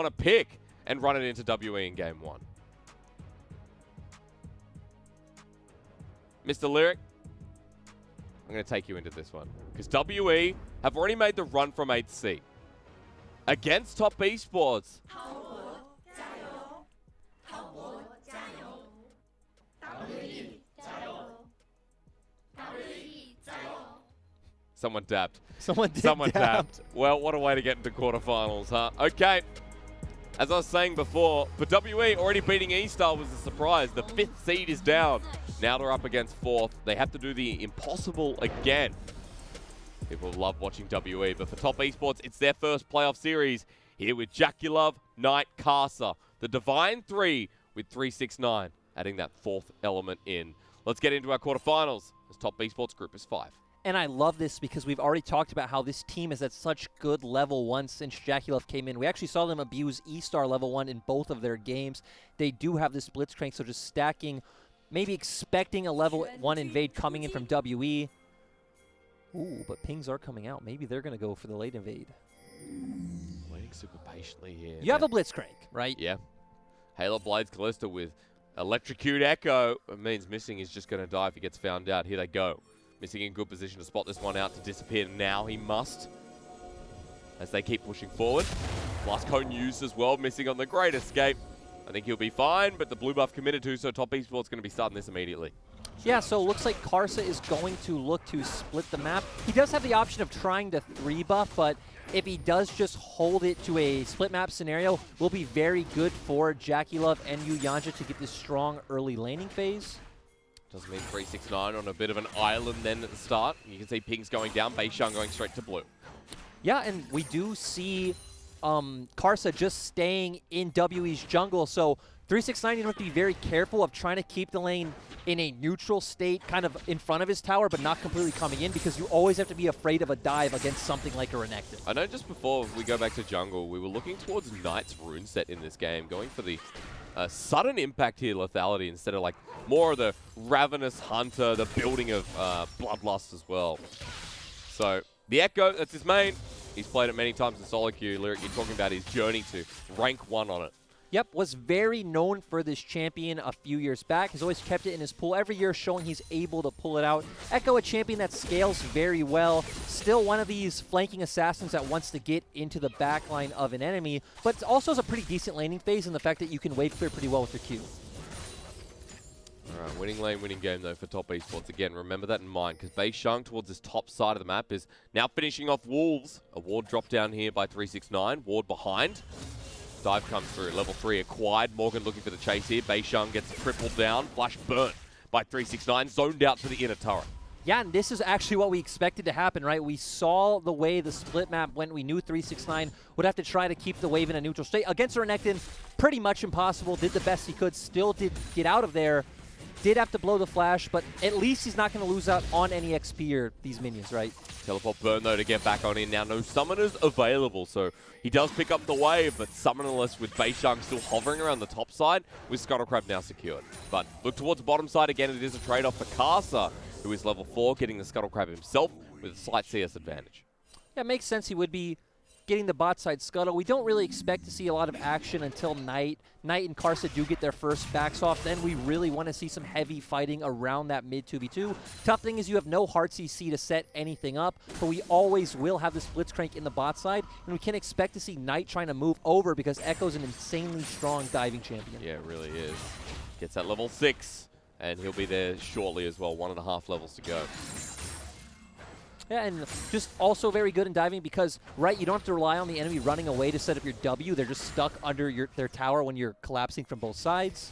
want to pick and run it into WE in game 1. Mr. Lyric, I'm going to take you into this one. Because WE have already made the run from 8th seed. Against top esports. Someone dabbed. Someone dabbed. Well, what a way to get into quarterfinals, huh? Okay. As I was saying before, for WE, already beating E-Star was a surprise. The 5th seed is down. Now they're up against 4th. They have to do the impossible again. People love watching WE, but for top esports, it's their first playoff series. Here with Jaculov, Knight, Karsa. The Divine 3 with 369, adding that 4th element in. Let's get into our quarterfinals as top esports group is 5. And I love this because we've already talked about how this team is at such good level 1 since Jaculov came in. We actually saw them abuse E-Star level 1 in both of their games. They do have this blitzcrank, so just stacking, maybe expecting a level 1 invade coming in from WE. Ooh, but pings are coming out. Maybe they're going to go for the late invade. Waiting super patiently here. You have a blitzcrank, right? Yeah. Halo Blades Callista with Electrocute Echo. It means Missing is just going to die if he gets found out. Here they go. Missing in good position to spot this one out to disappear. Now he must. As they keep pushing forward. Blast Cone used as well. Missing on the great escape. I think he'll be fine, but the blue buff committed to, so top esports going to be starting this immediately. Yeah, so it looks like Karsa is going to look to split the map. He does have the option of trying to 3-buff, but if he does just hold it to a split map scenario, will be very good for Jaculov and Yuyanja to get this strong early laning phase. Does mean 369 on a bit of an island then at the start. You can see pings going down, Beishang going straight to blue. Yeah, and we do see Karsa just staying in WE's jungle, so 369, you have to be very careful of trying to keep the lane in a neutral state, kind of in front of his tower, but not completely coming in, because you always have to be afraid of a dive against something like a Renekton. I know just before we go back to jungle, we were looking towards Knight's rune set in this game, going for the sudden impact here lethality instead of like more of the ravenous hunter, the building of bloodlust as well. So the Echo, that's his main. He's played it many times in solo queue. Lyric, you're talking about his journey to rank 1 on it. Yep, was very known for this champion a few years back. He's always kept it in his pool every year, showing he's able to pull it out. Echo, a champion that scales very well. Still one of these flanking assassins that wants to get into the backline of an enemy, but also has a pretty decent laning phase in the fact that you can wave clear pretty well with your Q. All right, winning lane, winning game though for top esports. Again, remember that in mind, because Beishang towards this top side of the map is now finishing off Wolves. A ward drop down here by 369. Ward behind. Dive comes through. Level 3 acquired. Morgan looking for the chase here. Beishang gets tripled down. Flash burnt by 369. Zoned out to the inner turret. Yeah, and this is actually what we expected to happen, right? We saw the way the split map went. We knew 369 would have to try to keep the wave in a neutral state. Against Renekton, pretty much impossible. Did the best he could. Still did get out of there. Did have to blow the flash, but at least he's not going to lose out on any XP or these minions, right? Teleport burn, though, to get back on in. Now, no summoners available, so he does pick up the wave, but summonerless with Beishang still hovering around the top side, with Scuttlecrab now secured. But look towards the bottom side again. It is a trade-off for Karsa, who is level 4, getting the Scuttlecrab himself with a slight CS advantage. Yeah, it makes sense he would be getting the bot side scuttle. We don't really expect to see a lot of action until Knight. Knight and Karsa do get their first backs off. Then we really want to see some heavy fighting around that mid 2v2. Tough thing is you have no hard CC to set anything up, but we always will have the blitzcrank in the bot side, and we can expect to see Knight trying to move over because Echo's an insanely strong diving champion. Yeah, it really is. Gets that level 6, and he'll be there shortly as well. 1.5 levels to go. Yeah, and just also very good in diving because, right, you don't have to rely on the enemy running away to set up your W. They're just stuck under their tower when you're collapsing from both sides.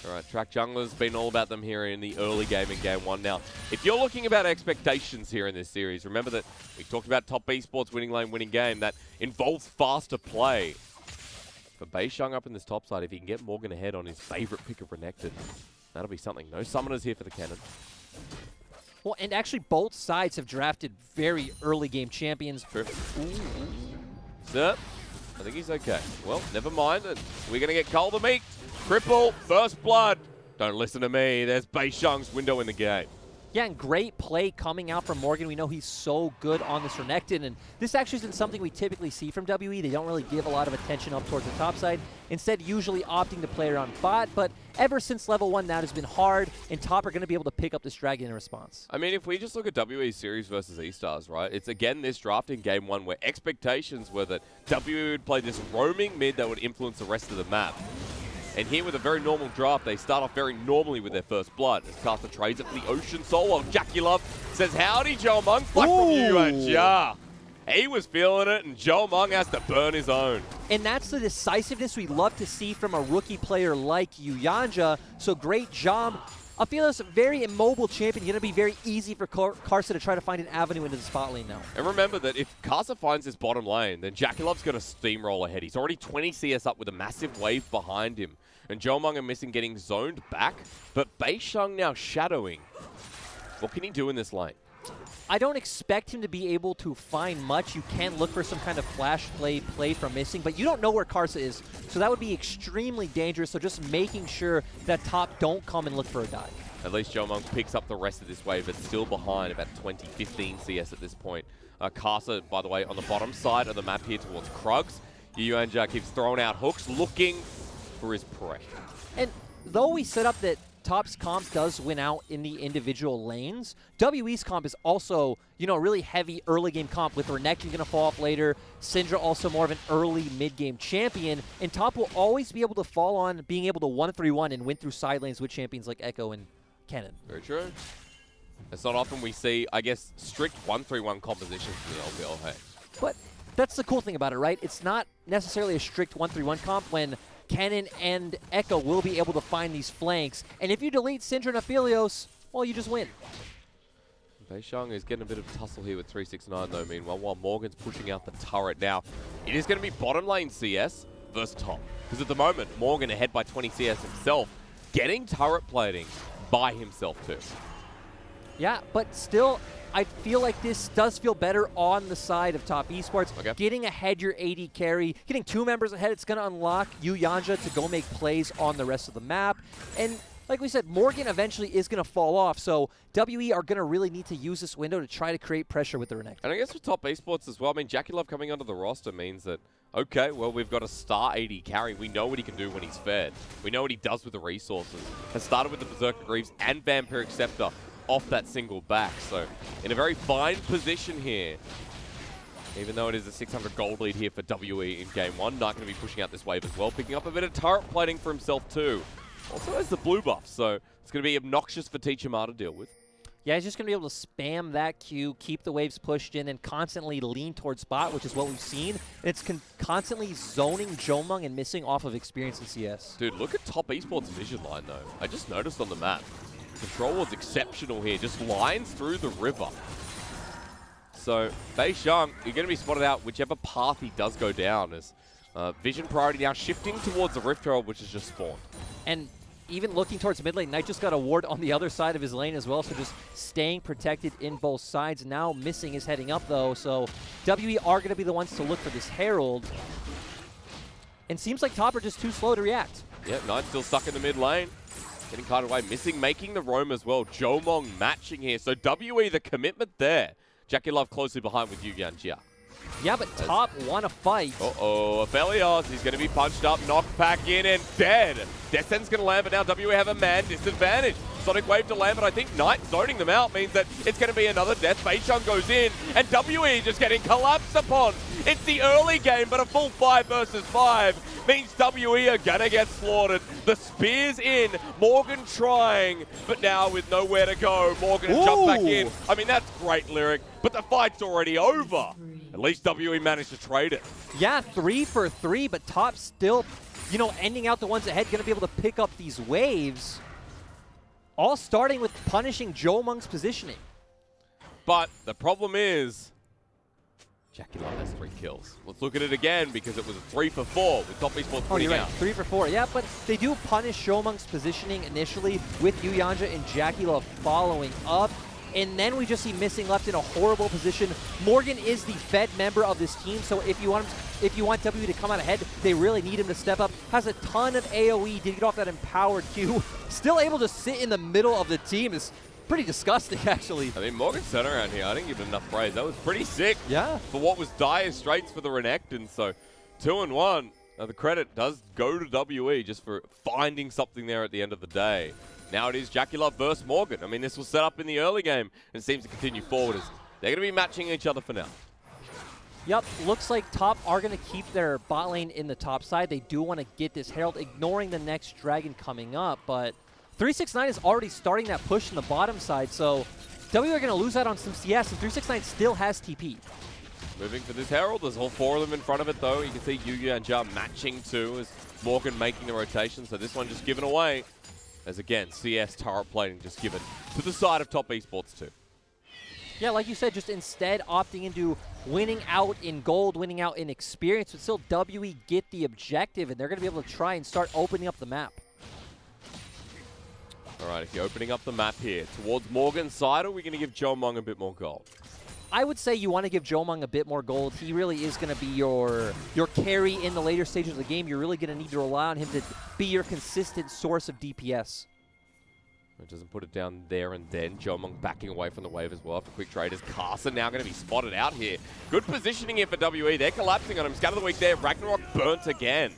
All right, Track Jungler's been all about them here in the early game in Game 1. Now, if you're looking about expectations here in this series, remember that we talked about top esports winning lane, winning game. That involves faster play. For Beishang up in this top side, if he can get Morgan ahead on his favorite pick of Renekton, that'll be something. No summoners here for the cannon. Well, and actually both sides have drafted very early game champions. True. Sir, I think he's okay. Well, never mind. We're going to get Cole the Meek. Cripple, first blood. Don't listen to me. There's Beishang's window in the game. Yeah, and great play coming out from Morgan. We know he's so good on this Renekton, and this actually isn't something we typically see from WE. They don't really give a lot of attention up towards the top side, instead usually opting to play around bot, but ever since level 1, that has been hard, and top are going to be able to pick up this dragon in response. I mean, if we just look at WE's series versus E-Stars, right, it's again this draft in Game 1 where expectations were that WE would play this roaming mid that would influence the rest of the map. And here with a very normal draft, they start off very normally with their first blood. As Caster trades it for the Ocean Soul, while Jackie Love says, howdy, Joe Mung, Flack from you and Ja. He was feeling it, and Joe Mung has to burn his own. And that's the decisiveness we love to see from a rookie player like Yuyanja. So great job. I feel this very immobile champion, going to be very easy for Karsa to try to find an avenue into the spot lane now. And remember that if Karsa finds his bottom lane, then Jackie Love's going to steamroll ahead. He's already 20 CS up with a massive wave behind him. And Jomung and Missing getting zoned back, but Beisheng now shadowing. What can he do in this lane? I don't expect him to be able to find much. You can look for some kind of flash play from Missing, but you don't know where Karsa is, so that would be extremely dangerous. So just making sure that top don't come and look for a dive. At least Jomung picks up the rest of this wave, but still behind about 20, 15 CS at this point. Karsa, by the way, on the bottom side of the map here towards Krugs. Yuanja keeps throwing out hooks, looking for his prey. And though we set up that Top's comp does win out in the individual lanes, WE's comp is also, you know, really heavy early game comp with Renekton going to fall off later, Syndra also more of an early mid-game champion, and Top will always be able to fall on being able to 1-3-1 and win through side lanes with champions like Echo and Kennen. Very true. It's not often we see, I guess, strict 1-3-1 compositions in the LPL, hey. But that's the cool thing about it, right? It's not necessarily a strict 1-3-1 comp when Kennen and Echo will be able to find these flanks. And if you delete Syndra and Aphelios, well, you just win. Beisheng is getting a bit of a tussle here with 369 though, meanwhile, while Morgan's pushing out the turret. Now, it is going to be bottom lane CS versus top. Because at the moment, Morgan ahead by 20 CS himself, getting turret plating by himself too. Yeah, but still, I feel like this does feel better on the side of Top Esports. Okay. Getting ahead your AD carry, getting 2 members ahead, it's going to unlock Yuyanja to go make plays on the rest of the map. And like we said, Morgan eventually is going to fall off, so WE are going to really need to use this window to try to create pressure with the Renekton. And I guess with Top Esports as well, I mean, Jackie Love coming onto the roster means that, okay, well, we've got a star AD carry. We know what he can do when he's fed. We know what he does with the resources. Has started with the Berserker Greaves and Vampiric Scepter off that single back. So in a very fine position here, even though it is a 600 gold lead here for WE in Game 1. Not going to be pushing out this wave as well, picking up a bit of turret plating for himself too. Also has the blue buff, so it's going to be obnoxious for Teacher Ma to deal with. Yeah, he's just going to be able to spam that Q, keep the waves pushed in, and constantly lean towards bot, which is what we've seen. And it's constantly zoning Jomung and Missing off of experience in CS. Dude, look at Top Esports vision line though. I just noticed on the map. Control was exceptional here, just lines through the river. So, Beisheng, you're going to be spotted out whichever path he does go down, as vision priority now shifting towards the Rift Herald, which has just spawned. And even looking towards mid lane, Knight just got a ward on the other side of his lane as well, so just staying protected in both sides. Now Missing is heading up though, so WE are going to be the ones to look for this Herald. And seems like Top are just too slow to react. Yeah, Knight's still stuck in the mid lane. Getting carted away, Missing, making the roam as well. Jomung matching here. So WE, the commitment there. Jackie Love closely behind with Yuyanjia. Yeah, but Top want to fight. Uh-oh, Aphelios, he's going to be punched up, knocked back in and dead. Descent's going to land, but now WE have a man disadvantage. Sonic Wave to land, but I think Knight zoning them out means that it's going to be another death. Beisheng goes in, and WE just getting collapsed upon. It's the early game, but a full 5 versus 5 means WE are going to get slaughtered. The spear's in, Morgan trying, but now with nowhere to go, Morgan has jumped back in. I mean, that's great lyric, but the fight's already over. At least WE managed to trade it. Yeah, 3 for 3, but Top still, you know, ending out the ones ahead, going to be able to pick up these waves. All starting with punishing Jomung's positioning. But the problem is, Jackie Love has 3 kills. Let's look at it again, because it was a 3 for 4 with Top Esports putting out. 3 for 4, yeah, but they do punish Jomung's positioning initially with Yuyanja and Jackie Love following up. And then we just see Missing left in a horrible position. Morgan is the fed member of this team, so if you want WE to come out ahead, they really need him to step up. Has a ton of AoE, did get off that empowered Q. Still able to sit in the middle of the team. Is pretty disgusting, actually. I mean, Morgan's turnaround here, I didn't give it enough praise. That was pretty sick. Yeah. For what was dire straits for the Renekton. So 2-1. Now the credit does go to WE just for finding something there at the end of the day. Now it is Jackie Love versus Morgan. I mean, this was set up in the early game and seems to continue forward as they're going to be matching each other for now. Yep, looks like top are going to keep their bot lane in the top side. They do want to get this Herald, ignoring the next Dragon coming up, but 369 is already starting that push in the bottom side, so W are going to lose out on some CS, and 369 still has TP. Moving for this Herald, there's all four of them in front of it though. You can see Yu-Gi and Ja matching too as Morgan making the rotation, so this one just given away. As again, CS turret plating just given to the side of top esports too. Yeah, like you said, just instead opting into winning out in gold, winning out in experience, but still WE get the objective, and they're going to be able to try and start opening up the map. All right, if you're opening up the map here towards Morgan's side, are we going to give Jomong a bit more gold? I would say you want to give Jomong a bit more gold. He really is going to be your carry in the later stages of the game. You're really going to need to rely on him to be your consistent source of DPS. It doesn't put it down there and then. Jomong backing away from the wave as well for quick traders. Carson now going to be spotted out here. Good positioning here for WE. They're collapsing on him. Scatter the week there. Ragnarok burnt again.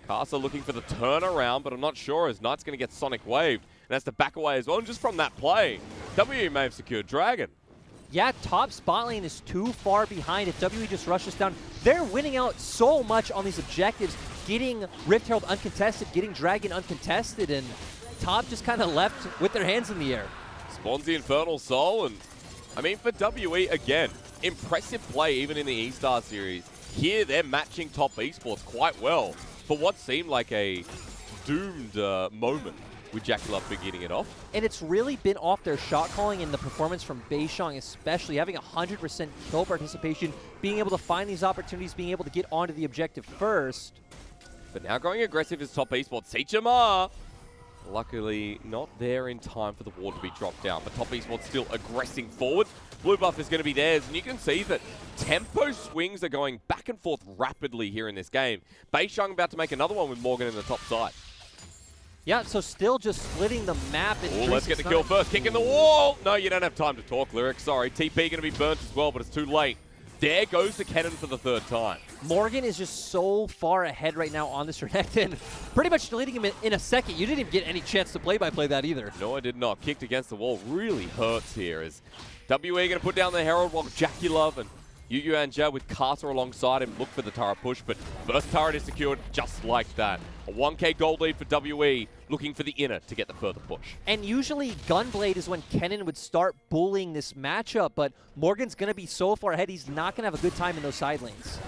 Carson looking for the turnaround, but I'm not sure as Knight's going to get Sonic waved. And has to back away as well. And just from that play, WE may have secured Dragon. Yeah, top spot lane is too far behind. If WE just rushes down, they're winning out so much on these objectives, getting Rift Herald uncontested, getting Dragon uncontested, and top just kind of left with their hands in the air. Spawns the Infernal Soul, and I mean, for WE, again, impressive play even in the E-Star series. Here, they're matching top esports quite well for what seemed like a doomed moment with Jackie Love beginning it off. And it's really been off their shot calling and the performance from Beishang, especially having 100% kill participation, being able to find these opportunities, being able to get onto the objective first. But now going aggressive is top esports. Seichima, luckily not there in time for the ward to be dropped down, but top esports still aggressing forward. Blue buff is going to be theirs, and you can see that tempo swings are going back and forth rapidly here in this game. Beishang about to make another one with Morgan in the top side. Yeah, so still just splitting the map. Oh, let's get the kill first. Kick in the wall. No, you don't have time to talk, Lyric. Sorry. TP going to be burnt as well, but it's too late. There goes the cannon for the third time. Morgan is just so far ahead right now on this Renekton. Pretty much deleting him in a second. You didn't even get any chance to play-by-play that either. No, I did not. Kicked against the wall really hurts here as WE going to put down the Herald while Jackie Love and Yu and Ja with Carter alongside him look for the turret push, but first turret is secured just like that. A 1k gold lead for WE, looking for the inner to get the further push. And usually Gunblade is when Kennen would start bullying this matchup, but Morgan's going to be so far ahead, he's not going to have a good time in those side lanes.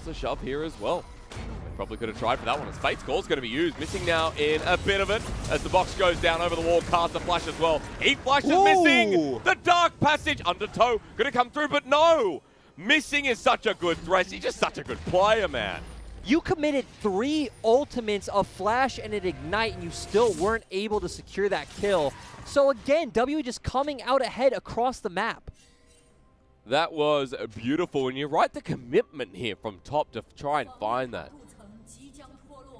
There's a shove here as well. They probably could have tried for that one as Fate's Call is going to be used. Missing now in a bit of it as the box goes down over the wall. Cast the flash as well. He flashes, missing! The Dark Passage undertow going to come through, but no! Missing is such a good threat. He's just such a good player, man. You committed 3 ultimates of Flash and an Ignite, and you still weren't able to secure that kill. So again, W just coming out ahead across the map. That was beautiful, and you're right, the commitment here from top to try and find that.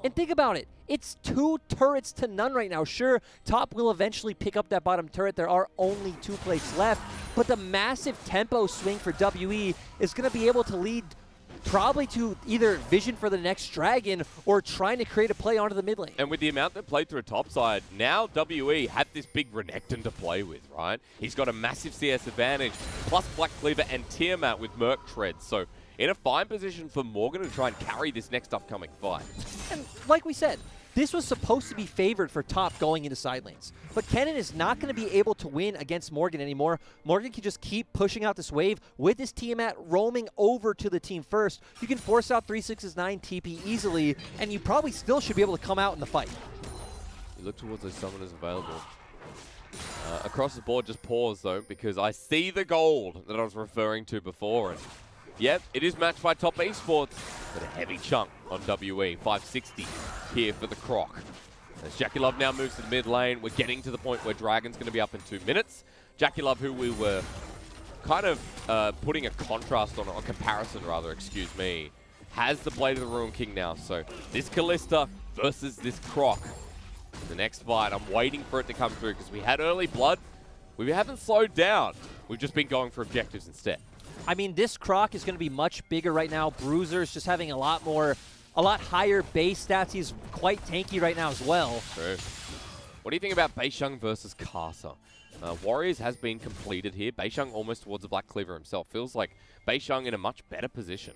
And think about it. It's 2 turrets to none right now. Sure, top will eventually pick up that bottom turret. There are only 2 plates left, but the massive tempo swing for WE is going to be able to lead probably to either vision for the next Dragon or trying to create a play onto the mid lane. And with the amount that played through top side, now WE have this big Renekton to play with, right? He's got a massive CS advantage, plus Black Cleaver and Tiamat with Merc Treads. So in a fine position for Morgan to try and carry this next upcoming fight. And like we said, this was supposed to be favored for top going into side lanes. But Kennen is not going to be able to win against Morgan anymore. Morgan can just keep pushing out this wave with his Tiamat roaming over to the team first. You can force out 369 TP easily, and you probably still should be able to come out in the fight. You look towards those summoners available. Across the board, just pause though, because I see the gold that I was referring to before. And yep, it is matched by top esports, but a heavy chunk on WE. 560 here for the Croc. As Jackie Love now moves to the mid lane, we're getting to the point where Dragon's going to be up in 2 minutes. Jackie Love, who we were kind of putting a contrast on comparison rather, excuse me, has the Blade of the Ruin King now. So this Callista versus this Croc. The next fight, I'm waiting for it to come through because we had early blood. We haven't slowed down. We've just been going for objectives instead. I mean, this Croc is going to be much bigger right now. Bruiser's just having a lot higher base stats. He's quite tanky right now as well. True. What do you think about Beisheng versus Karsa? Warriors has been completed here. Beisheng almost towards the Black Cleaver himself. Feels like Beisheng in a much better position.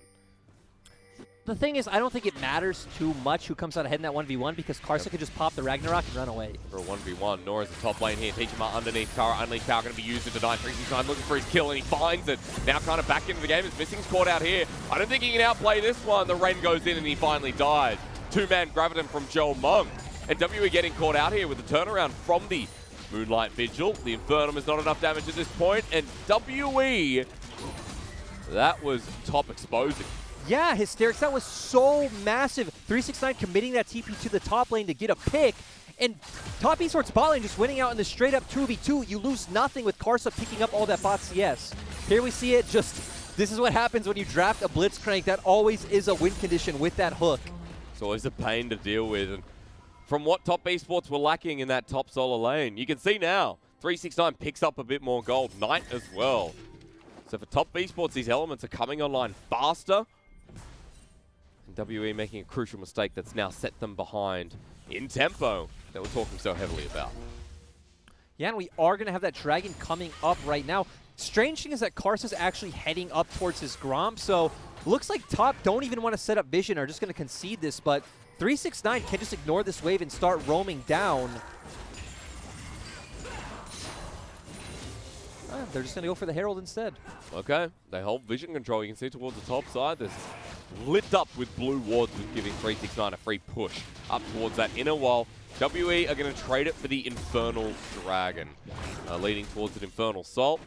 The thing is, I don't think it matters too much who comes out ahead in that 1v1 because Karsa could just pop the Ragnarok and run away. For a 1v1, Nora's the top lane here. Teachama underneath Kara. Unleashed power going to be used to deny 369, looking for his kill, and he finds it. Now kind of back into the game. His missing's caught out here. I don't think he can outplay this one. The rain goes in and he finally dies. Two-man Graviton from Joel Mung. And WE getting caught out here with the turnaround from the Moonlight Vigil. The Infernum is not enough damage at this point. And WE, that was top exposing. Yeah, Hysterics, that was so massive. 369 committing that TP to the top lane to get a pick. And top Esports bot lane just winning out in the straight up 2v2. You lose nothing with Karsa picking up all that bot CS. Here we see it just, this is what happens when you draft a Blitzcrank. That always is a win condition with that hook. It's always a pain to deal with. And from what top Esports were lacking in that top solo lane, you can see now, 369 picks up a bit more gold. Knight as well. So for top Esports, these elements are coming online faster. And WE making a crucial mistake that's now set them behind in tempo that we're talking so heavily about. Yeah, and we are going to have that Dragon coming up right now. Strange thing is that Karsa's actually heading up towards his Gromp, so looks like top don't even want to set up Vision, are just going to concede this, but 369 can just ignore this wave and start roaming down. They're just going to go for the Herald instead. Okay. They hold vision control. You can see towards the top side. This lit up with blue wards, with giving 369 a free push up towards that inner wall. WE are going to trade it for the Infernal Dragon, leading towards an Infernal Salt.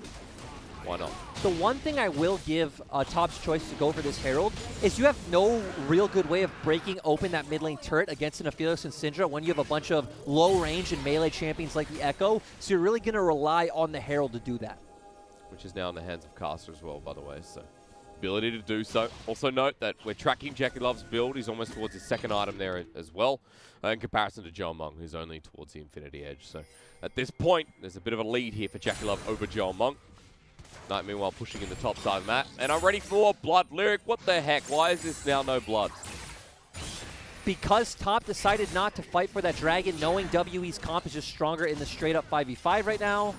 Why not? The one thing I will give Top's choice to go for this Herald is you have no real good way of breaking open that mid lane turret against an Aphelios and Syndra when you have a bunch of low range and melee champions like the Echo, so you're really going to rely on the Herald to do that. Which is now in the hands of Caster as well, by the way, so ability to do so. Also note that we're tracking Jackie Love's build. He's almost towards his second item there as well, in comparison to Joel Mung, who's only towards the Infinity Edge. So at this point, there's a bit of a lead here for Jackie Love over Joel Mung. Knight, meanwhile, pushing in the top side of the map. And I'm ready for Blood. Lyric, what the heck? Why is this now no Blood? Because Top decided not to fight for that Dragon, knowing WE's comp is just stronger in the straight-up 5v5 right now.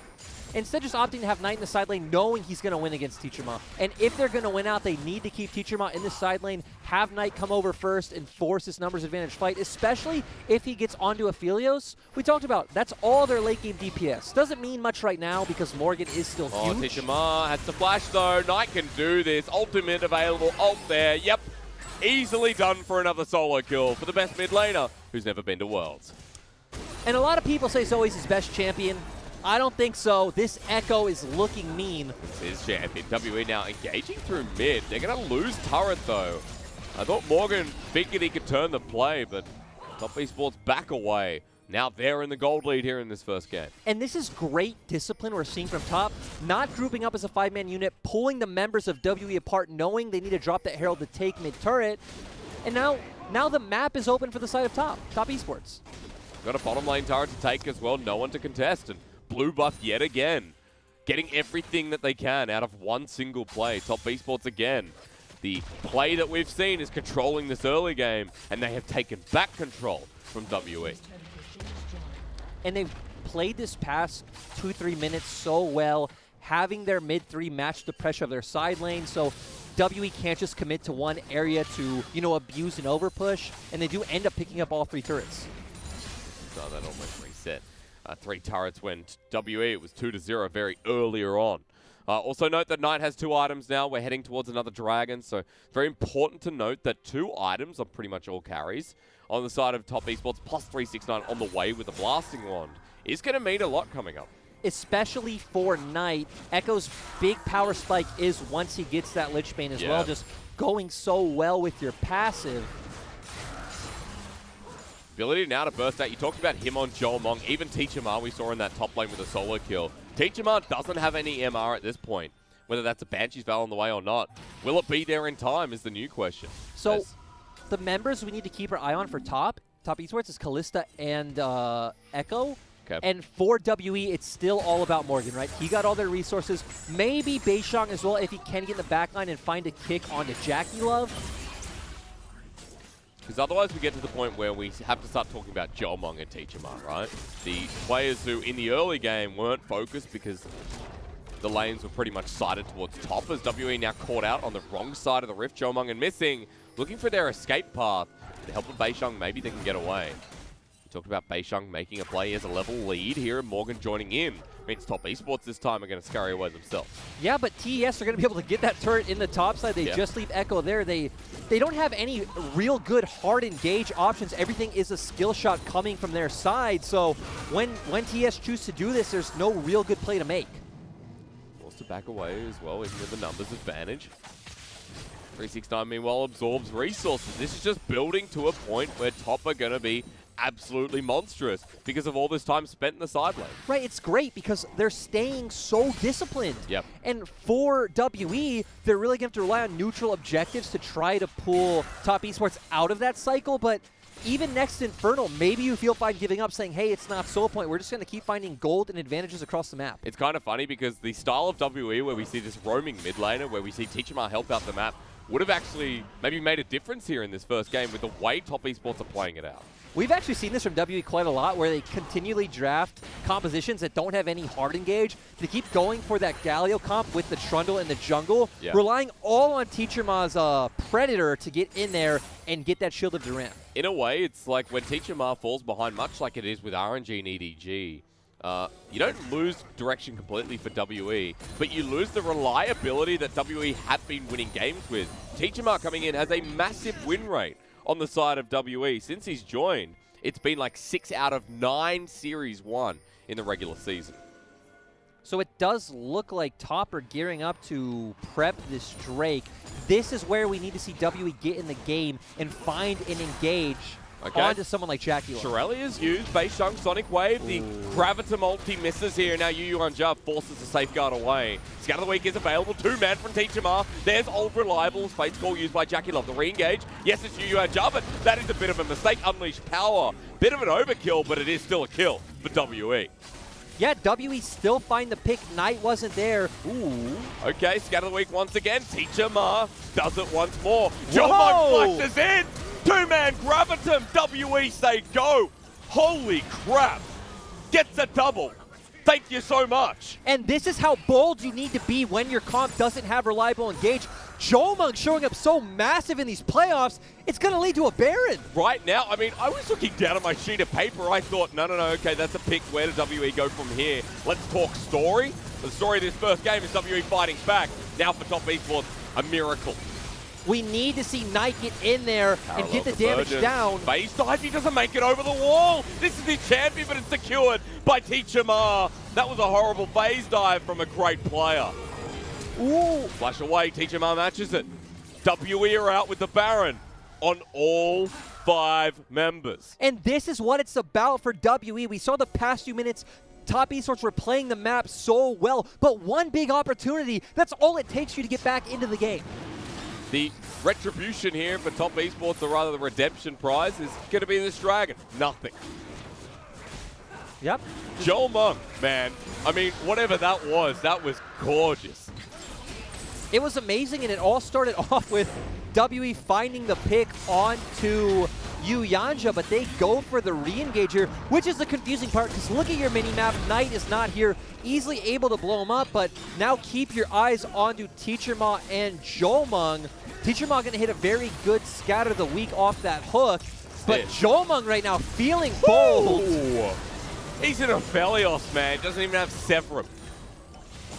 Instead, just opting to have Knight in the side lane, knowing he's going to win against Teacherma. And if they're going to win out, they need to keep Teacherma in the side lane, have Knight come over first, and force this numbers advantage fight, especially if he gets onto Aphelios. We talked about, that's all their late game DPS. Doesn't mean much right now because Morgan is still huge. Teacherma has to flash though. Knight can do this. Ultimate available. Ult there. Yep. Easily done for another solo kill for the best mid laner who's never been to Worlds. And a lot of people say Zoe's his best champion. I don't think so. This Echo is looking mean. It's his champion. WE now engaging through mid. They're going to lose turret, though. I thought Morgan figured he could turn the play, but Top Esports back away. Now they're in the gold lead here in this first game. And this is great discipline we're seeing from Top. Not grouping up as a 5-man unit, pulling the members of WE apart, knowing they need to drop that Herald to take mid-turret. And now the map is open for the side of Top Esports. Got a bottom lane turret to take as well. No one to contest. And blue buff yet again. Getting everything that they can out of one single play. Top Esports again. The play that we've seen is controlling this early game, and they have taken back control from WE. And they've played this past 2-3 minutes so well, having their mid-3 match the pressure of their side lane, so WE can't just commit to one area to, abuse and overpush, and they do end up picking up all 3 turrets. So that almost reset. 3 turrets when WE, it was 2-0 very earlier on. Also note that Knight has 2 items now. We're heading towards another Dragon, so very important to note that 2 items are pretty much all carries on the side of Top Esports, plus 369 on the way with the Blasting Wand. Is going to mean a lot coming up. Especially for Knight. Echo's big power spike is once he gets that Lich Bane as well, just going so well with your passive. Ability now to burst out. You talked about him on Joel Mong. Even Teacherma we saw in that top lane with a solo kill. Teacherma doesn't have any MR at this point. Whether that's a Banshee's Val on the way or not. Will it be there in time is the new question. So the members we need to keep our eye on for Top Top Esports is Kalista and Echo. Okay. And for WE, it's still all about Morgan, right? He got all their resources. Maybe Beishang as well, if he can get in the backline and find a kick onto Jackie Love. Because otherwise we get to the point where we have to start talking about Jolmong and Teacherma, right? The players who in the early game weren't focused because the lanes were pretty much sided towards top, as WE now caught out on the wrong side of the rift. Jolmong and Missing, looking for their escape path. With the help of Beishang, maybe they can get away. We talked about Beishang making a play as a level lead here, and Morgan joining in. Means Top Esports this time are going to scurry away themselves. Yeah, but TES are going to be able to get that turret in the top side. They just leave Echo there. They don't have any real good hard engage options. Everything is a skill shot coming from their side. So when TES choose to do this, there's no real good play to make. Forced to back away as well, even with the numbers advantage. 369 meanwhile absorbs resources. This is just building to a point where Top are going to be absolutely monstrous because of all this time spent in the side lane. Right, it's great because they're staying so disciplined. Yep. And for WE, they're really going to have to rely on neutral objectives to try to pull Top Esports out of that cycle. But even next Infernal, maybe you feel fine giving up, saying, hey, it's not soul point. We're just going to keep finding gold and advantages across the map. It's kind of funny because the style of WE where we see this roaming mid laner, where we see Teacherma help out the map, would have actually maybe made a difference here in this first game with the way Top Esports are playing it out. We've actually seen this from WE quite a lot, where they continually draft compositions that don't have any hard engage. They keep going for that Galio comp with the Trundle in the jungle, relying all on Teacherma's Predator to get in there and get that Shield of Durant. In a way, it's like when Teacherma falls behind, much like it is with RNG and EDG, you don't lose direction completely for WE, but you lose the reliability that WE have been winning games with. Teacherma coming in has a massive win rate on the side of WE. Since he's joined, it's been like 6 out of 9 Series 1 in the regular season. So it does look like Top are gearing up to prep this Drake. This is where we need to see WE get in the game and find and engage onto someone like Jackie. Shirelli is used, Beishang Sonic Wave, the Gravitum ulti misses here, now Yu Yuanjia forces the safeguard away. Scout of the Week is available, 2-man from Teacherma. There's Old Reliable, Fate's Call used by Jackie Love. The re-engage, yes, it's Yu Yuanjia, but that is a bit of a mistake. Unleashed Power, bit of an overkill, but it is still a kill for WE. Yeah, WE still find the pick. Knight wasn't there. Ooh. Okay, Scout of the Week once again. Teacherma does it once more. Jolmong flushes in. 2-man Gravitum. WE say go. Holy crap. Gets a double. Thank you so much. And this is how bold you need to be when your comp doesn't have reliable engage. Jolmong showing up so massive in these playoffs, it's going to lead to a Baron. Right now, I mean, I was looking down at my sheet of paper. I thought, no, okay, that's a pick. Where does WE go from here? Let's talk story. The story of this first game is WE fighting back. Now for Top Esports, a miracle. We need to see Knight get in there and get the damage down. Base dive, he doesn't make it over the wall. This is his champion, but it's secured by Teacherma. That was a horrible phase dive from a great player. Ooh. Flash away, Teacherma matches it. WE are out with the Baron on all 5 members. And this is what it's about for WE. We saw the past few minutes, Top Esports were playing the map so well, but one big opportunity, that's all it takes you to get back into the game. The retribution here for Top Esports, or rather the redemption prize, is going to be this Dragon. Nothing. Yep. Jolmong, man. I mean, whatever that was gorgeous. It was amazing, and it all started off with WE finding the pick onto Yu Yuanjia, but they go for the re-engager, which is the confusing part, because look at your mini-map. Knight is not here, easily able to blow him up, but now keep your eyes onto Teacherma and Jolmong. Teacherma going to hit a very good Scatter of the Week off that hook, but Jolmong right now feeling bold. Ooh. He's in a Aphelios, man. Doesn't even have Severum.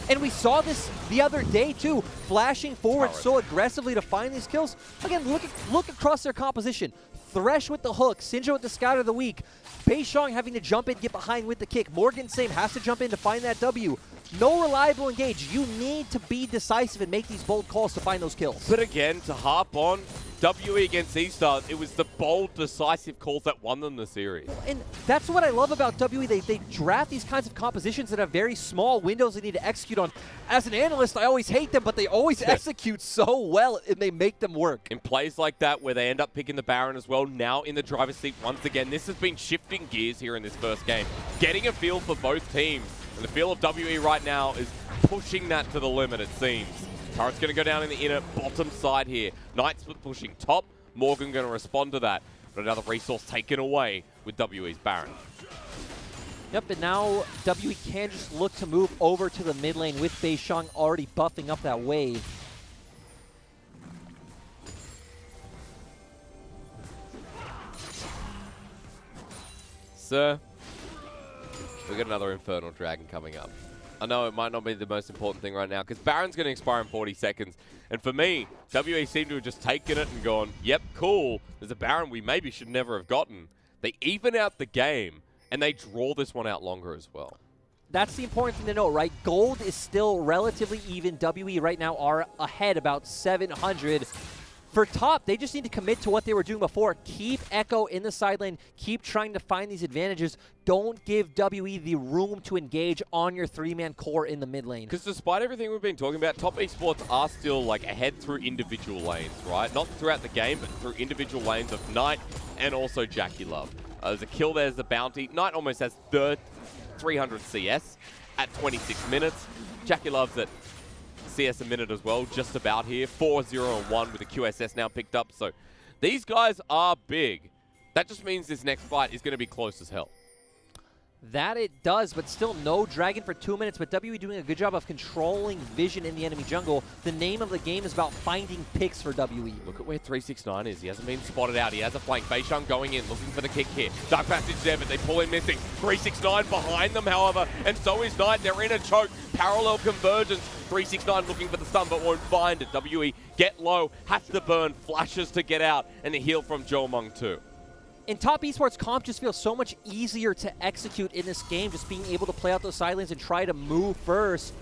And we saw this the other day too, flashing forward so aggressively to find these kills. Again, look across their composition. Thresh with the hook, Sinjo with the Scout of the Week, Beishang having to jump in, get behind with the kick. Morgan same has to jump in to find that W. No reliable engage. You need to be decisive and make these bold calls to find those kills. But again, to harp on WE against E-Stars, it was the bold, decisive calls that won them the series. And that's what I love about WE. They draft these kinds of compositions that have very small windows they need to execute on. As an analyst, I always hate them, but they always execute so well, and they make them work. In plays like that where they end up picking the Baron as well, now in the driver's seat once again, this has been shifting gears here in this first game. Getting a feel for both teams. And the feel of WE right now is pushing that to the limit, it seems. Turret's going to go down in the inner bottom side here. Knight's pushing top. Morgan going to respond to that. But another resource taken away with WE's Baron. Yep, and now WE can just look to move over to the mid lane with Beishang already buffing up that wave. Sir, we got another Infernal Dragon coming up. I know it might not be the most important thing right now because Baron's going to expire in 40 seconds. And for me, WE seem to have just taken it and gone, yep, cool. There's a Baron we maybe should never have gotten. They even out the game and they draw this one out longer as well. That's the important thing to know, right? Gold is still relatively even. WE right now are ahead about 700. For top, they just need to commit to what they were doing before. Keep Echo in the side lane. Keep trying to find these advantages. Don't give WE the room to engage on your three-man core in the mid lane. Because despite everything we've been talking about, top esports are still like ahead through individual lanes, right? Not throughout the game, but through individual lanes of Knight and also Jackie Love. There's a kill, there's the bounty. Knight almost has 300 CS at 26 minutes. Jackie Love's at CS a minute as well, just about here. 4-0-1 with the QSS now picked up. So these guys are big. That just means this next fight is going to be close as hell. That it does, but still no Dragon for 2 minutes, but WE doing a good job of controlling vision in the enemy jungle. The name of the game is about finding picks for WE. Look at where 369 is. He hasn't been spotted out. He has a flank. Beishang going in, looking for the kick here. Dark Passage there, but they pull in missing. 369 behind them, however, and so is Knight. They're in a choke. Parallel convergence. 369 looking for the stun, but won't find it. WE get low, has to burn, flashes to get out, and a heal from Jomung too. In top esports, comp just feels so much easier to execute in this game, just being able to play out those side lanes and try to move first.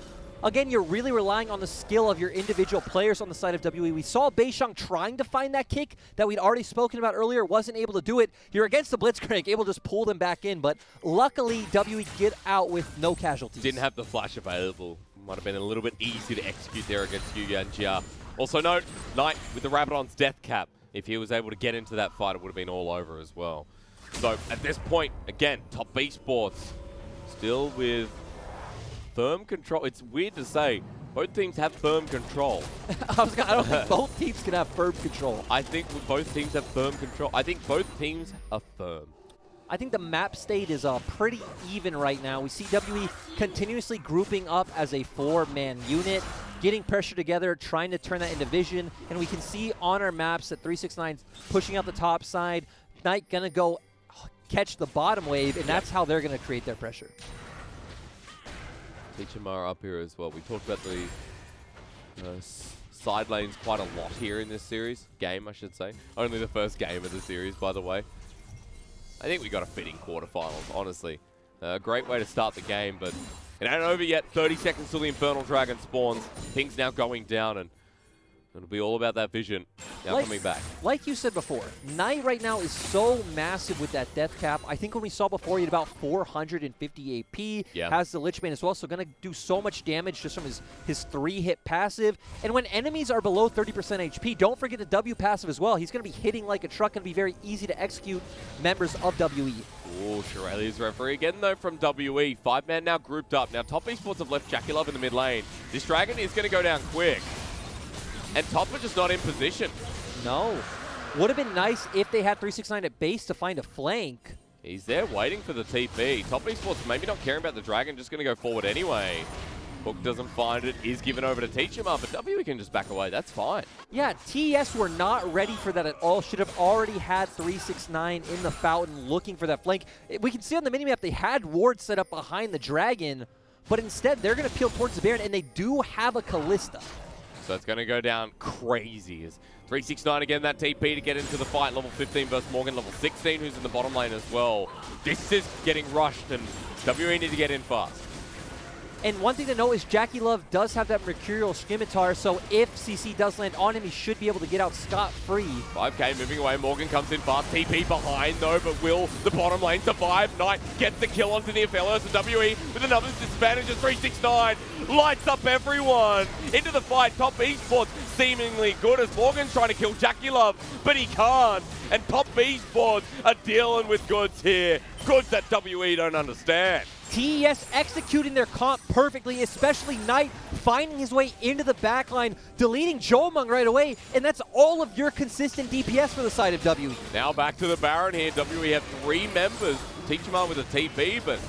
Again, you're really relying on the skill of your individual players on the side of WE. We saw Beishang trying to find that kick that we'd already spoken about earlier, wasn't able to do it. You're against the Blitzcrank, able to just pull them back in, but luckily WE get out with no casualties. Didn't have the flash available. Might have been a little bit easy to execute there against Yuya and Jia. Also note, Knight with the Rabadon's death cap. If he was able to get into that fight, it would have been all over as well. So at this point, again, top esports still with firm control. It's weird to say, both teams have firm control. I don't think both teams can have firm control. I think both teams have firm control. I think both teams are firm. I think the map state is pretty even right now. We see WE continuously grouping up as a four-man unit, getting pressure together, trying to turn that into vision. And we can see on our maps that 369's pushing out the top side. Knight going to go catch the bottom wave, and that's how they're going to create their pressure. Teachimar up here as well. We talked about the side lanes quite a lot here in this series. Game, I should say. Only the first game of the series, by the way. I think we got a fitting quarterfinals, honestly. Great way to start the game, but it ain't over yet. 30 seconds till the Infernal Dragon spawns. Things now going down, and it'll be all about that vision now coming back. Like you said before, Knight right now is so massive with that death cap. I think when we saw before, he had about 450 AP. Yeah. Has the Lich Bane as well, so going to do so much damage just from his 3-hit passive. And when enemies are below 30% HP, don't forget the W passive as well. He's going to be hitting like a truck and be very easy to execute members of WE. Oh, Shirley's referee again, though, from WE. 5-man now grouped up. Now, top esports have left Jackie Love in the mid lane. This Dragon is going to go down quick. And top are just not in position. No. Would have been nice if they had 369 at base to find a flank. He's there waiting for the TP. Top esports maybe not caring about the Dragon, just going to go forward anyway. Hook doesn't find it, is given over to Teachimar, but WE can just back away. That's fine. Yeah, TES were not ready for that at all. Should have already had 369 in the fountain looking for that flank. We can see on the minimap they had wards set up behind the Dragon, but instead they're going to peel towards the Baron, and they do have a Callista. So it's going to go down crazy. As 369 again, that TP to get into the fight. Level 15 versus Morgan, level 16, who's in the bottom lane as well. This is getting rushed, and WE need to get in fast. And one thing to note is Jackie Love does have that Mercurial Scimitar, so if CC does land on him, he should be able to get out scot-free. 5K moving away. Morgan comes in fast. TP behind, though, but will the bottom lane survive? Knight gets the kill onto the FLS, and WE with another disadvantage of 369. Lights up everyone into the fight. Top Esports seemingly good as Morgan's trying to kill Jackie Love, but he can't. And Top Esports are dealing with goods here. Goods that WE don't understand. TES executing their comp perfectly, especially Knight finding his way into the backline, deleting Jomung right away, and that's all of your consistent DPS for the side of WE. Now back to the Baron here. WE have 3 members. Teach him on with a TP, but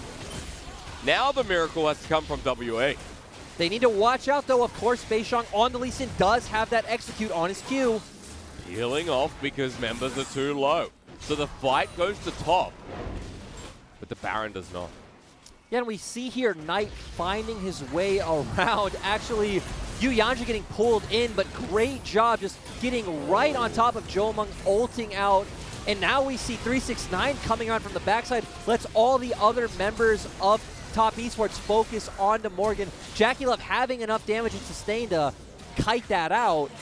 now the miracle has to come from WE. They need to watch out, though. Of course, Beishang on the Lee Sin does have that execute on his Q. Peeling off because members are too low. So the fight goes to top, but the Baron does not. Yeah, and we see here Knight finding his way around. Actually, Yu Yanja getting pulled in, but great job just getting right on top of Jomung, ulting out. And now we see 369 coming on from the backside. Lets all the other members of Top Esports focus onto Morgan. Jackie Love having enough damage and sustain to kite that out.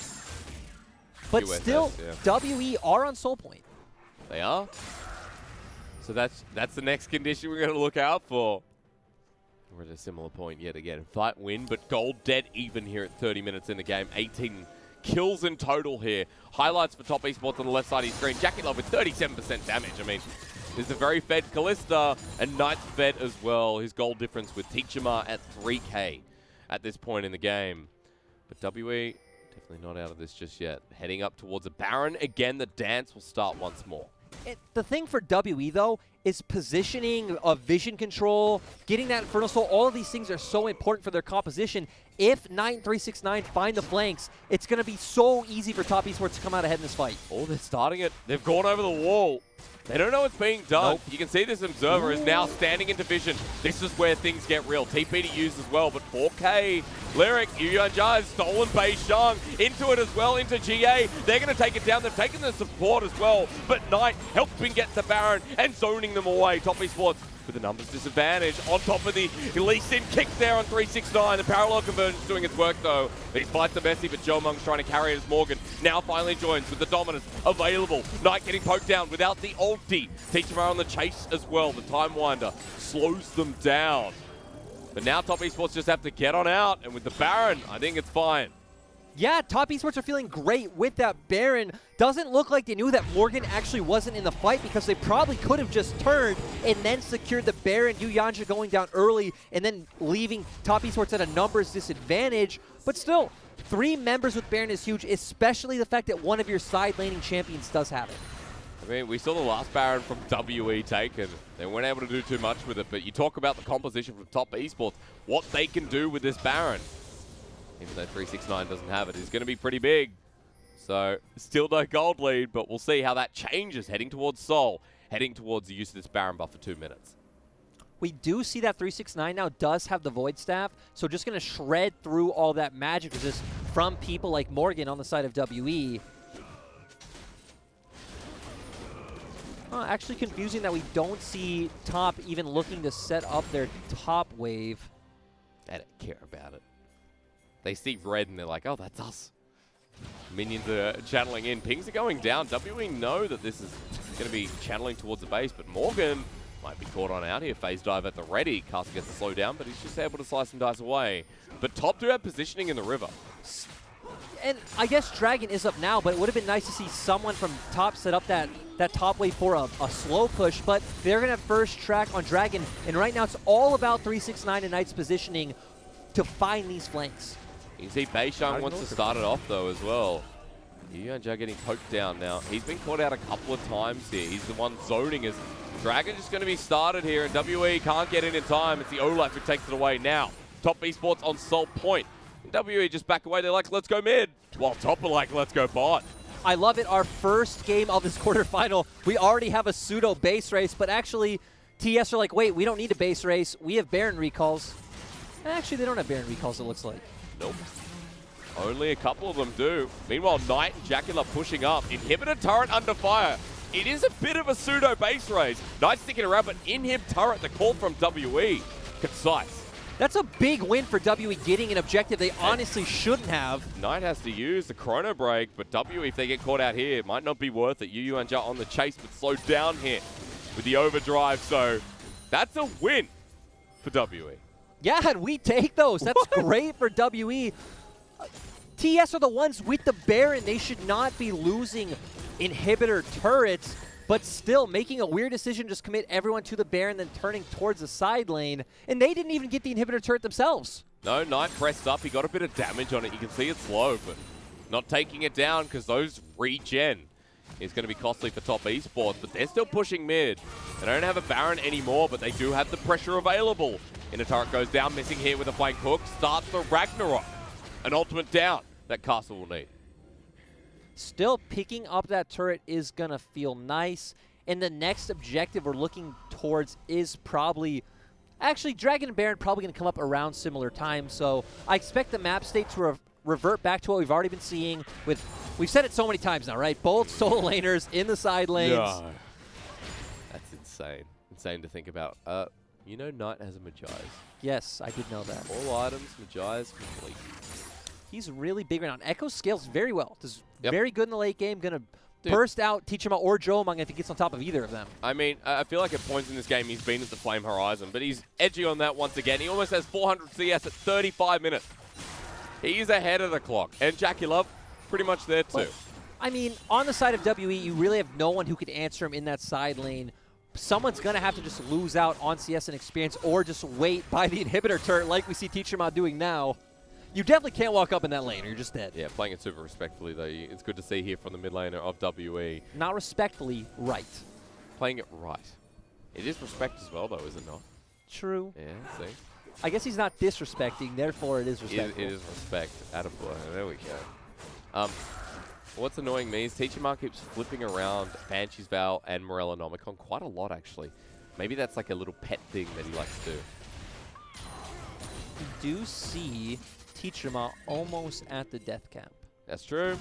But USS, still, yeah. WE are on soul point. They are. So that's the next condition we're going to look out for. We're at a similar point yet again. Fight win, but gold dead even here at 30 minutes in the game. 18 kills in total here. Highlights for Top Esports on the left side of your screen. Jackie Love with 37% damage. I mean, there's a very fed Kalista, and Knight's fed as well. His goal difference with Teachama at 3K at this point in the game. But WE, definitely not out of this just yet. Heading up towards a Baron. Again, the dance will start once more. The thing for WE, though, is positioning, vision control, getting that Infernal Soul. All of these things are so important for their composition. If Knight and 369 find the flanks, it's going to be so easy for Top Esports to come out ahead in this fight. Oh, they're starting it. They've gone over the wall. They don't know what's being done. Nope. You can see this Observer is now standing into vision. This is where things get real. TP to use as well, but 4K. Lyric, Yu Yanja has stolen Beishang into it as well, into GA. They're going to take it down. They've taken the support as well, but Knight helping get the Baron and zoning them away. Top Esports with the numbers disadvantage on top of the Lee Sin kick there on 369. The parallel conversion's doing its work though. These fights are messy, but Jomung's trying to carry it as Morgan now finally joins with the dominance available. Knight getting poked down without the ulti. Teachama on the chase as well. The Time Winder slows them down. But now Top Esports just have to get on out, and with the Baron, I think it's fine. Yeah, Top Esports are feeling great with that Baron. Doesn't look like they knew that Morgan actually wasn't in the fight because they probably could have just turned and then secured the Baron. Yu Yanja going down early and then leaving Top Esports at a numbers disadvantage. But still, 3 members with Baron is huge, especially the fact that one of your side laning champions does have it. I mean, we saw the last Baron from WE taken. They weren't able to do too much with it, but you talk about the composition from Top Esports, what they can do with this Baron. Even though 369 doesn't have it, is going to be pretty big. So, still no gold lead, but we'll see how that changes heading towards Seoul, heading towards the use of this Baron buff for 2 minutes. We do see that 369 now does have the Void Staff, so just going to shred through all that magic resist from people like Morgan on the side of WE. Actually confusing that we don't see Top even looking to set up their top wave. They don't care about it. They see red and they're like, oh, that's us. Minions are channeling in. Pings are going down. WE know that this is going to be channeling towards the base, but Morgan might be caught on out here. Phase dive at the ready. Caster gets to slow down, but he's just able to slice and dice away. But Top do have positioning in the river. And I guess Dragon is up now, but it would have been nice to see someone from Top set up that top wave for a slow push, but they're going to have first track on Dragon, and right now it's all about 369 and Knight's positioning to find these flanks. You can see Beishang wants to start it off though as well. Yu Yanja getting poked down now. He's been caught out a couple of times here. He's the one zoning as Dragon just going to be started here, and WE can't get in time. It's the Olaf who takes it away now. Top Esports on Seoul point. And WE just back away. They're like, let's go mid. While Top are like, let's go bot. I love it. Our first game of this quarterfinal, we already have a pseudo base race, but actually TES are like, wait, we don't need a base race. We have Baron recalls. And actually, they don't have Baron recalls, it looks like. Nope. Only a couple of them do. Meanwhile, Knight and Jacula pushing up. Inhibitor turret under fire. It is a bit of a pseudo base race. Knight sticking around, but inhib turret, the call from WE. Concise. That's a big win for WE, getting an objective they honestly shouldn't have. Knight has to use the chrono break, but WE, if they get caught out here, it might not be worth it. Yu and Ja on the chase, but slowed down here with the overdrive, so that's a win for WE. Yeah, and we take those. That's great for WE. TS are the ones with the Baron. They should not be losing inhibitor turrets, but still making a weird decision, just commit everyone to the Baron, then turning towards the side lane. And they didn't even get the inhibitor turret themselves. No, Knight pressed up. He got a bit of damage on it. You can see it's low, but not taking it down because those regen is going to be costly for top esports, but they're still pushing mid. They don't have a Baron anymore, but they do have the pressure available. Inner turret goes down, missing here with a flank hook. Starts the Ragnarok. An ultimate down that Castle will need. Still picking up that turret is going to feel nice. And the next objective we're looking towards is probably... Actually, Dragon and Baron probably going to come up around similar time, so I expect the map state to revert back to what we've already been seeing with... We've said it so many times now, right? Both solo laners in the side lanes. Yeah. That's insane. Insane to think about. You know Knight has a Magi's. Yes, I did know that. All items, Magi's complete. He's really big right now. Echo scales very well. Does Yep. very good in the late game. Going to burst out Teachama or Jomang if he gets on top of either of them. I mean, I feel like at points in this game he's been at the Flame Horizon, but he's edgy on that once again. He almost has 400 CS at 35 minutes. He's ahead of the clock. And Jackie Love, pretty much there too. But, I mean, on the side of WE, you really have no one who could answer him in that side lane. Someone's going to have to just lose out on CS and experience or just wait by the inhibitor turret like we see Teachama doing now. You definitely can't walk up in that lane or you're just dead. Yeah, playing it super respectfully, though. It's good to see here from the mid laner of WE. Not respectfully, right. Playing it right. It is respect as well, though, is it not? True. Yeah, see? I guess he's not disrespecting, therefore it is respectful. It is respect. Attaboy. There we go. What's annoying me is Teachama keeps flipping around Banshee's Vow and Morella Nomicon quite a lot, actually. Maybe that's like a little pet thing that he likes to do. We do see Teachama almost at the death camp. That's true.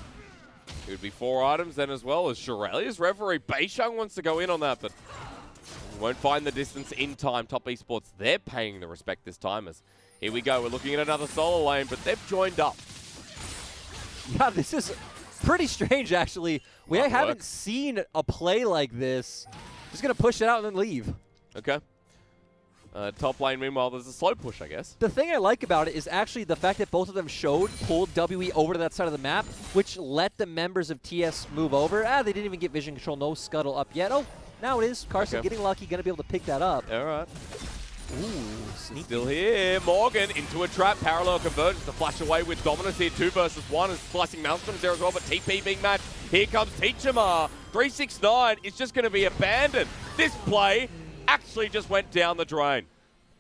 It would be 4 items then as well as Shirelia's Reverie. Beishang wants to go in on that, but won't find the distance in time. Top Esports, they're paying the respect this time as here we go. We're looking at another solo lane, but they've joined up. Yeah, this is pretty strange, actually. We haven't seen a play like this. Just going to push it out and then leave. Okay. Top lane, meanwhile, there's a slow push, I guess. The thing I like about it is actually the fact that both of them pulled WE over to that side of the map, which let the members of TS move over. They didn't even get vision control, no scuttle up yet. Oh, now it is. Carson getting lucky, going to be able to pick that up. All right. Ooh, sneaky. Still here. Morgan into a trap. Parallel convergence to flash away with dominance here. 2 versus 1 and slicing Maelstroms there as well, but TP being matched. Here comes Teachama. 369 is just going to be abandoned. This play actually just went down the drain.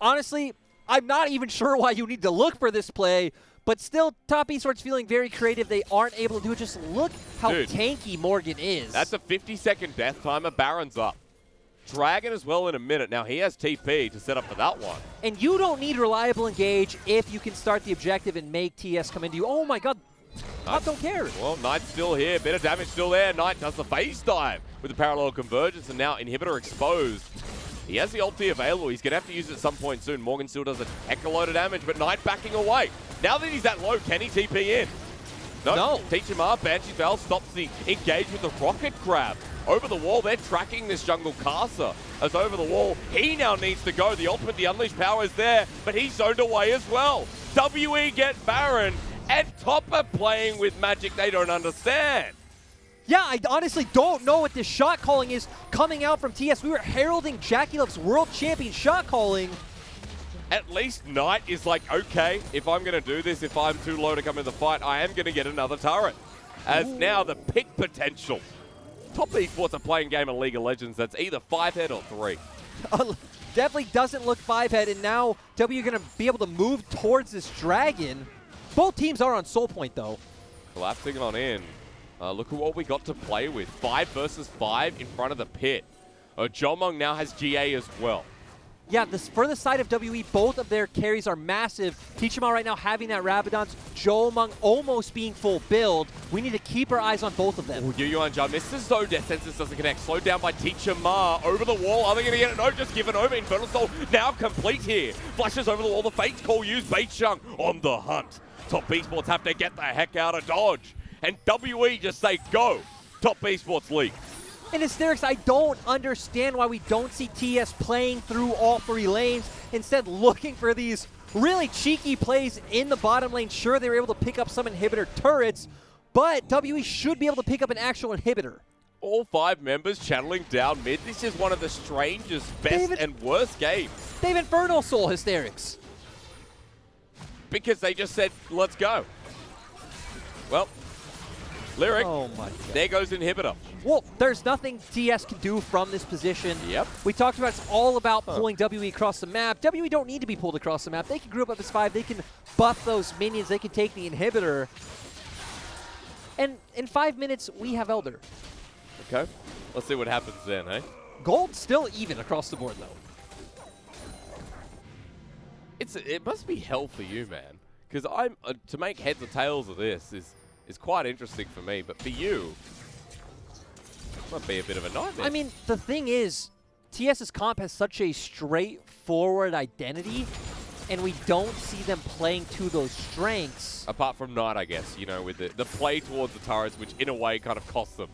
Honestly, I'm not even sure why you need to look for this play, but still, Top Esports feeling very creative. They aren't able to do it. Just look how tanky Morgan is. That's a 50-second death timer. Baron's up. Dragon as well in a minute. Now he has TP to set up for that one. And you don't need reliable engage if you can start the objective and make TS come into you. Oh my god. Knight don't care. Well, Knight's still here. Bit of damage still there. Knight does the phase dive with the parallel convergence, and now inhibitor exposed. He has the ulti available. He's going to have to use it at some point soon. Morgan still does a heck of a load of damage, but Knight backing away. Now that he's that low, can he TP in? No. Teachama, Banshee's Vow stops the engage with the rocket grab. Over the wall, they're tracking this jungle Casa. As over the wall, he now needs to go. The ultimate, the unleashed power is there, but he's zoned away as well. WE get Baron, and Top are playing with magic they don't understand. Yeah, I honestly don't know what this shot calling is coming out from TS. We were heralding Jackie Love's world champion shot calling. At least Knight is like, okay, if I'm going to do this, if I'm too low to come in the fight, I am going to get another turret. As now the pick potential. Top Esports are playing game of League of Legends that's either 5-head or 3. Definitely doesn't look 5-head, and now W going to be able to move towards this dragon. Both teams are on soul point, though. Collapsing on in. Look at what we got to play with. 5 versus 5 in front of the pit. Jomong now has GA as well. Yeah, for the side of WE, both of their carries are massive. Teachima right now having that Rabadon's, Jomung almost being full build. We need to keep our eyes on both of them. Oh, Yu misses though. Death Sentence doesn't connect. Slowed down by Teachima. Over the wall. Are they going to get it? No, just give it over. Infernal Soul now complete here. Flashes over the wall. The Fates call used. Baichung on the hunt. Top Esports have to get the heck out of Dodge. And WE just say go. Top Esports League. And Asterix, I don't understand why we don't see TES playing through all 3 lanes, instead looking for these really cheeky plays in the bottom lane. Sure, they were able to pick up some inhibitor turrets, but WE should be able to pick up an actual inhibitor. All 5 members channeling down mid. This is one of the strangest, best, and worst games. They have Infernal Soul, Hysterics. Because they just said, let's go. Well, Lyric, oh my God. There goes Inhibitor. Well, there's nothing TS can do from this position. Yep. We talked about it's all about pulling WE across the map. WE don't need to be pulled across the map. They can group up as 5. They can buff those minions. They can take the inhibitor. And in 5 minutes, we have Elder. Okay. Let's see what happens then, eh? Gold still even across the board, though. It must be hell for you, man. Because I'm to make heads or tails of this is quite interesting for me. But for you, might be a bit of a nightmare. I mean, the thing is, TS's comp has such a straightforward identity, and we don't see them playing to those strengths. Apart from Knight, I guess, you know, with the play towards the turrets, which in a way kind of cost them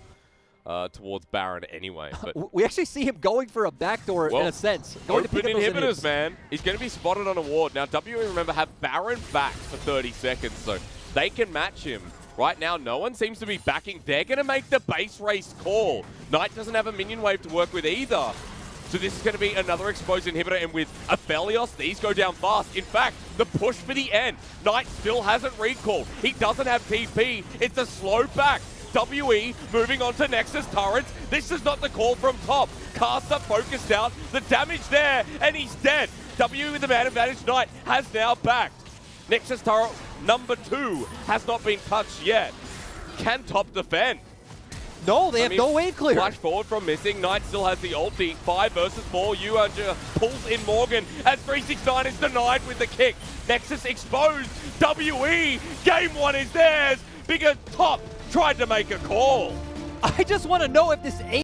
towards Baron anyway. But we actually see him going for a backdoor in a sense. Going open to pick up those inhibitors, man. He's going to be spotted on a ward. Now, WE, remember, have Baron back for 30 seconds, so they can match him. Right now, no one seems to be backing. They're going to make the base race call. Knight doesn't have a minion wave to work with either. So this is going to be another exposed inhibitor, and with Aphelios, these go down fast. In fact, the push for the end. Knight still hasn't recalled. He doesn't have TP. It's a slow back. WE moving on to Nexus turrets. This is not the call from top. Caster focused out. The damage there, and he's dead. WE with the man advantage. Knight has now backed. Nexus turret number 2 has not been touched yet. Can top defend? No, they have no wave clear. Flash forward from missing. Knight still has the ulti. 5 versus 4. Yuanja pulls in Morgan as 369 is denied with the kick. Nexus exposed. WE, game 1 is theirs because top tried to make a call. I just want to know if this